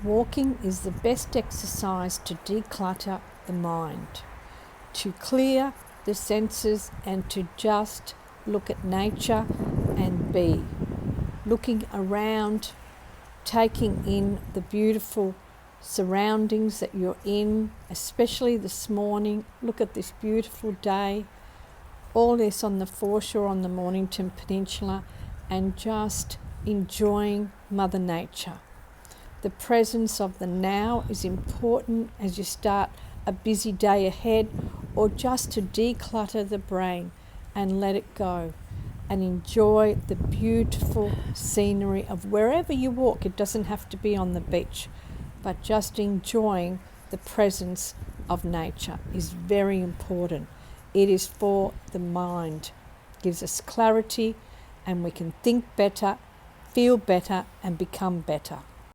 Walking is the best exercise to declutter the mind, to clear the senses and to just look at nature and be. Looking around, taking in the beautiful surroundings that you're in, especially this morning. Look at this beautiful day. All this on the foreshore on the Mornington Peninsula, and just enjoying Mother Nature. The presence of the now is important as you start a busy day ahead, or just to declutter the brain and let it go and enjoy the beautiful scenery of wherever you walk. It doesn't have to be on the beach, but just enjoying the presence of nature is very important. It is for the mind, gives us clarity, and we can think better, feel better, and become better.